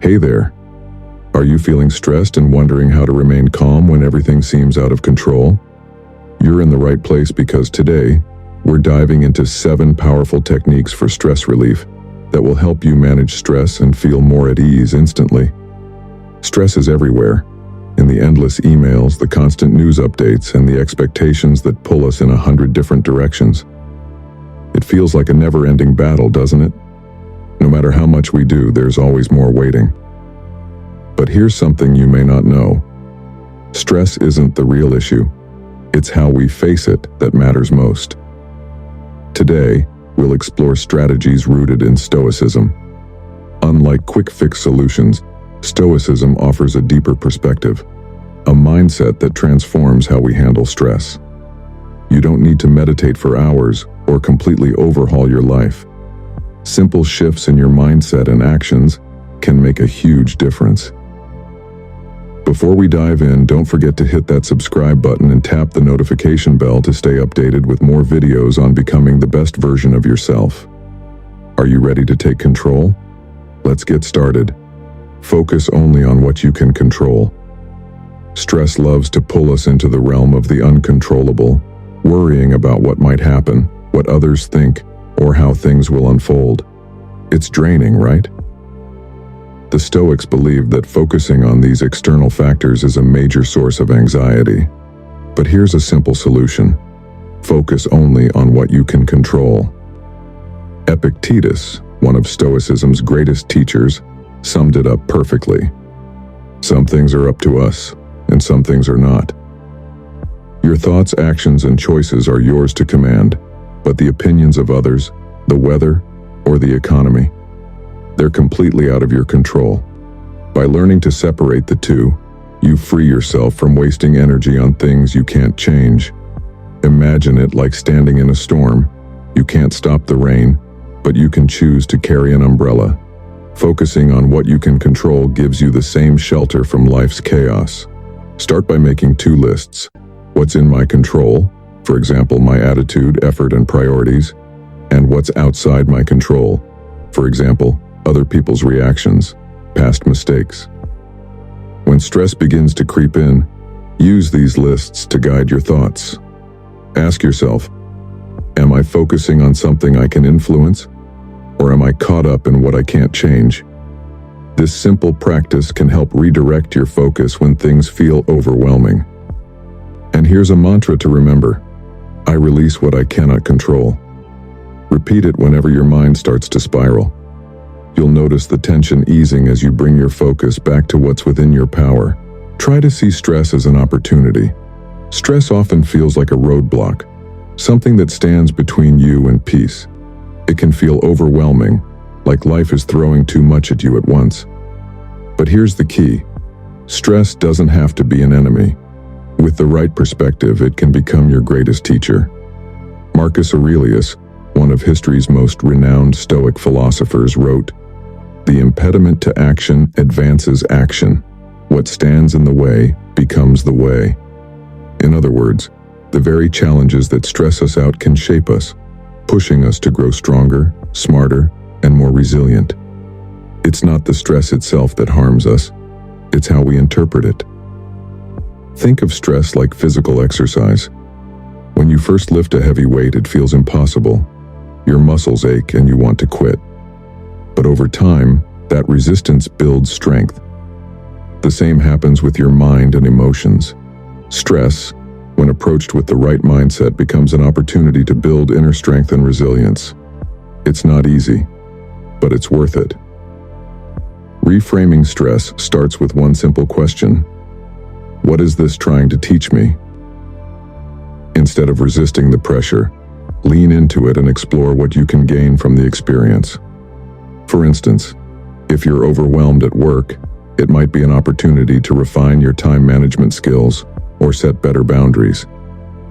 Hey there. Are you feeling stressed and wondering how to remain calm when everything seems out of control? You're in the right place because today, we're diving into 7 powerful techniques for stress relief that will help you manage stress and feel more at ease instantly. Stress is everywhere, in the endless emails, the constant news updates, and the expectations that pull us in 100 different directions. It feels like a never-ending battle, doesn't it? No matter how much we do, there's always more waiting. But here's something you may not know. Stress isn't the real issue. It's how we face it that matters most. Today, we'll explore strategies rooted in Stoicism. Unlike quick-fix solutions, Stoicism offers a deeper perspective, a mindset that transforms how we handle stress. You don't need to meditate for hours or completely overhaul your life. Simple shifts in your mindset and actions can make a huge difference. Before we dive in, don't forget to hit that subscribe button and tap the notification bell to stay updated with more videos on becoming the best version of yourself. Are you ready to take control? Let's get started. Focus only on what you can control. Stress loves to pull us into the realm of the uncontrollable, worrying about what might happen, what others think, or how things will unfold. It's draining, right? The Stoics believed that focusing on these external factors is a major source of anxiety. But here's a simple solution. Focus only on what you can control. Epictetus, one of Stoicism's greatest teachers, summed it up perfectly. Some things are up to us, and some things are not. Your thoughts, actions, and choices are yours to command, but the opinions of others, the weather, or the economy, they're completely out of your control. By learning to separate the two, you free yourself from wasting energy on things you can't change. Imagine it like standing in a storm. You can't stop the rain, but you can choose to carry an umbrella. Focusing on what you can control gives you the same shelter from life's chaos. Start by making 2 lists. What's in my control, for example, my attitude, effort, and priorities, and what's outside my control, for example, other people's reactions, past mistakes. When stress begins to creep in, use these lists to guide your thoughts. Ask yourself, am I focusing on something I can influence, or am I caught up in what I can't change? This simple practice can help redirect your focus when things feel overwhelming. And here's a mantra to remember. I release what I cannot control. Repeat it whenever your mind starts to spiral. You'll notice the tension easing as you bring your focus back to what's within your power. Try to see stress as an opportunity. Stress often feels like a roadblock, something that stands between you and peace. It can feel overwhelming, like life is throwing too much at you at once. But here's the key. Stress doesn't have to be an enemy. With the right perspective, it can become your greatest teacher. Marcus Aurelius, one of history's most renowned Stoic philosophers, wrote, "The impediment to action advances action. What stands in the way becomes the way." In other words, the very challenges that stress us out can shape us, pushing us to grow stronger, smarter, and more resilient. It's not the stress itself that harms us, it's how we interpret it. Think of stress like physical exercise. When you first lift a heavy weight, it feels impossible. Your muscles ache and you want to quit. But over time, that resistance builds strength. The same happens with your mind and emotions. Stress, when approached with the right mindset, becomes an opportunity to build inner strength and resilience. It's not easy, but it's worth it. Reframing stress starts with one simple question. What is this trying to teach me? Instead of resisting the pressure, lean into it and explore what you can gain from the experience. For instance, if you're overwhelmed at work, it might be an opportunity to refine your time management skills or set better boundaries.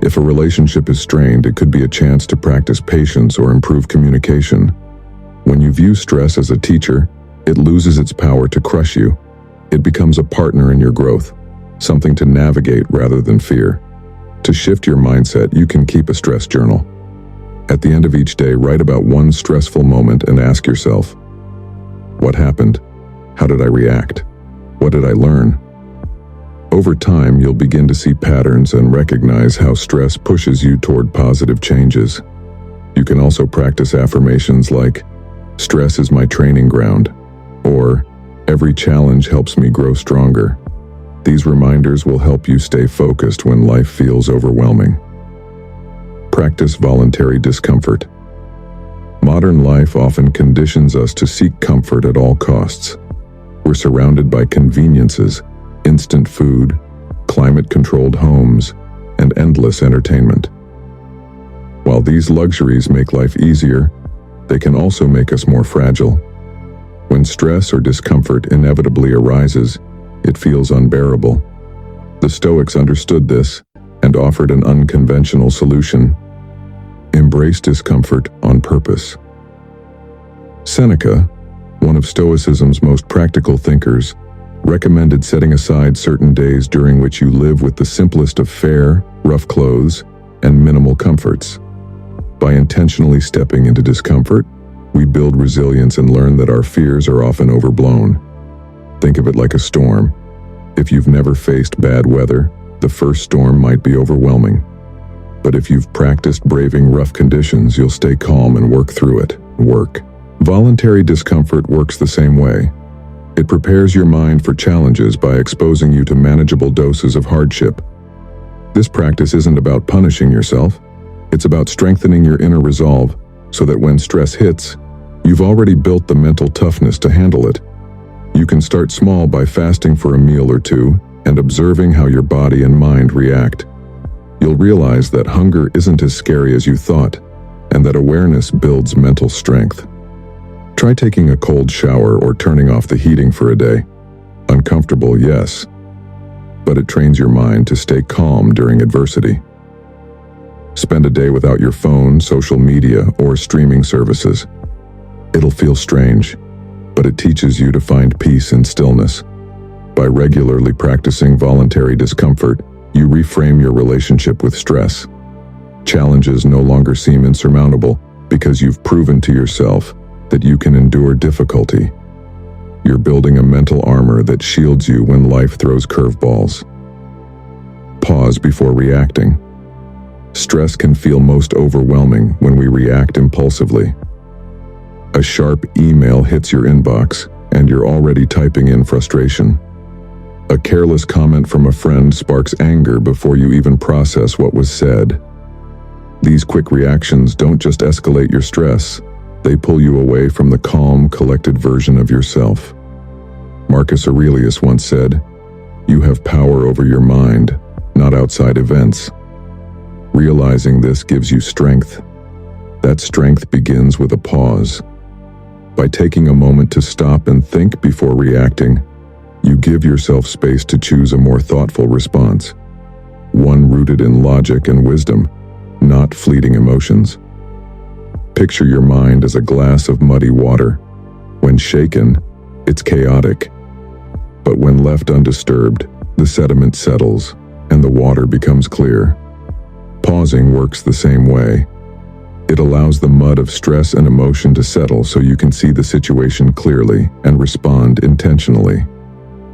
If a relationship is strained, it could be a chance to practice patience or improve communication. When you view stress as a teacher, it loses its power to crush you. It becomes a partner in your growth, something to navigate rather than fear. To shift your mindset, you can keep a stress journal. At the end of each day, write about one stressful moment and ask yourself, what happened? How did I react? What did I learn? Over time, you'll begin to see patterns and recognize how stress pushes you toward positive changes. You can also practice affirmations like, "Stress is my training ground," or "Every challenge helps me grow stronger." These reminders will help you stay focused when life feels overwhelming. Practice voluntary discomfort. Modern life often conditions us to seek comfort at all costs. We're surrounded by conveniences, instant food, climate-controlled homes, and endless entertainment. While these luxuries make life easier, they can also make us more fragile. When stress or discomfort inevitably arises, it feels unbearable. The Stoics understood this and offered an unconventional solution: embrace discomfort on purpose. Seneca, one of Stoicism's most practical thinkers, recommended setting aside certain days during which you live with the simplest of fare, rough clothes, and minimal comforts. By intentionally stepping into discomfort, we build resilience and learn that our fears are often overblown. Think of it like a storm. If you've never faced bad weather, the first storm might be overwhelming. But if you've practiced braving rough conditions, you'll stay calm and work through it. Voluntary discomfort works the same way. It prepares your mind for challenges by exposing you to manageable doses of hardship. This practice isn't about punishing yourself. It's about strengthening your inner resolve so that when stress hits, you've already built the mental toughness to handle it. You can start small by fasting for a meal or two and observing how your body and mind react. You'll realize that hunger isn't as scary as you thought, and that awareness builds mental strength. Try taking a cold shower or turning off the heating for a day. Uncomfortable, yes, but it trains your mind to stay calm during adversity. Spend a day without your phone, social media, or streaming services. It'll feel strange, but it teaches you to find peace in stillness. By regularly practicing voluntary discomfort, you reframe your relationship with stress. Challenges no longer seem insurmountable because you've proven to yourself that you can endure difficulty. You're building a mental armor that shields you when life throws curveballs. Pause before reacting. Stress can feel most overwhelming when we react impulsively. A sharp email hits your inbox, and you're already typing in frustration. A careless comment from a friend sparks anger before you even process what was said. These quick reactions don't just escalate your stress, they pull you away from the calm, collected version of yourself. Marcus Aurelius once said, "You have power over your mind, not outside events." Realizing this gives you strength. That strength begins with a pause. By taking a moment to stop and think before reacting, you give yourself space to choose a more thoughtful response, one rooted in logic and wisdom, not fleeting emotions. Picture your mind as a glass of muddy water. When shaken, it's chaotic. But when left undisturbed, the sediment settles and the water becomes clear. Pausing works the same way. It allows the mud of stress and emotion to settle so you can see the situation clearly and respond intentionally.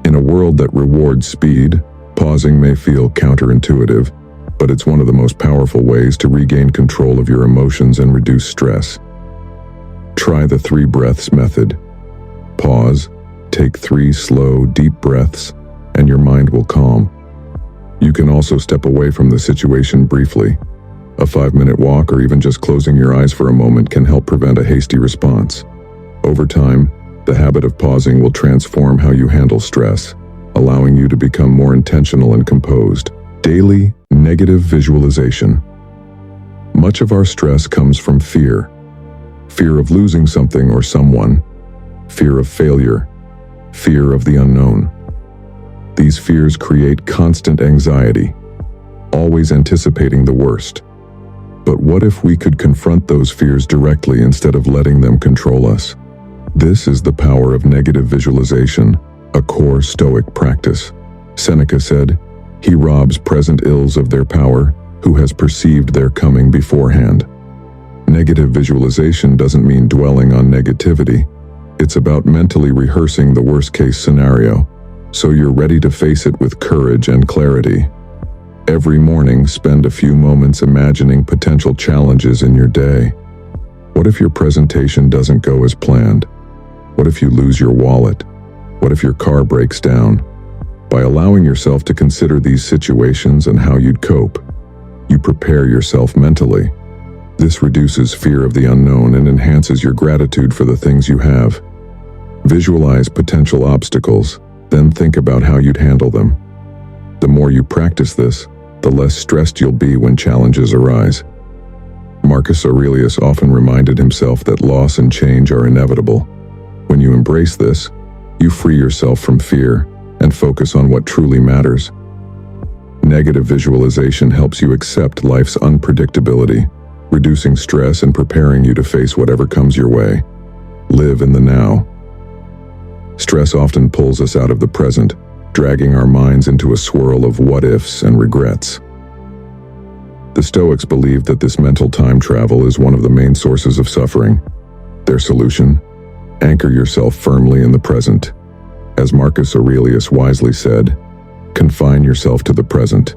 In a world that rewards speed, pausing may feel counterintuitive, but it's one of the most powerful ways to regain control of your emotions and reduce stress. Try the 3 breaths method. Pause, take 3 slow, deep breaths, and your mind will calm. You can also step away from the situation briefly. A 5-minute walk or even just closing your eyes for a moment can help prevent a hasty response. Over time, the habit of pausing will transform how you handle stress, allowing you to become more intentional and composed. Daily negative visualization. Much of our stress comes from fear. Fear of losing something or someone. Fear of failure. Fear of the unknown. These fears create constant anxiety, always anticipating the worst. But what if we could confront those fears directly instead of letting them control us? This is the power of negative visualization, a core Stoic practice. Seneca said, "He robs present ills of their power, who has perceived their coming beforehand." Negative visualization doesn't mean dwelling on negativity. It's about mentally rehearsing the worst-case scenario, so you're ready to face it with courage and clarity. Every morning, spend a few moments imagining potential challenges in your day. What if your presentation doesn't go as planned? What if you lose your wallet? What if your car breaks down? By allowing yourself to consider these situations and how you'd cope, you prepare yourself mentally. This reduces fear of the unknown and enhances your gratitude for the things you have. Visualize potential obstacles, then think about how you'd handle them. The more you practice this, the less stressed you'll be when challenges arise. Marcus Aurelius often reminded himself that loss and change are inevitable. When you embrace this, you free yourself from fear and focus on what truly matters. Negative visualization helps you accept life's unpredictability, reducing stress and preparing you to face whatever comes your way. Live in the now. Stress often pulls us out of the present, dragging our minds into a swirl of what-ifs and regrets. The Stoics believed that this mental time travel is one of the main sources of suffering. Their solution? Anchor yourself firmly in the present. As Marcus Aurelius wisely said, confine yourself to the present.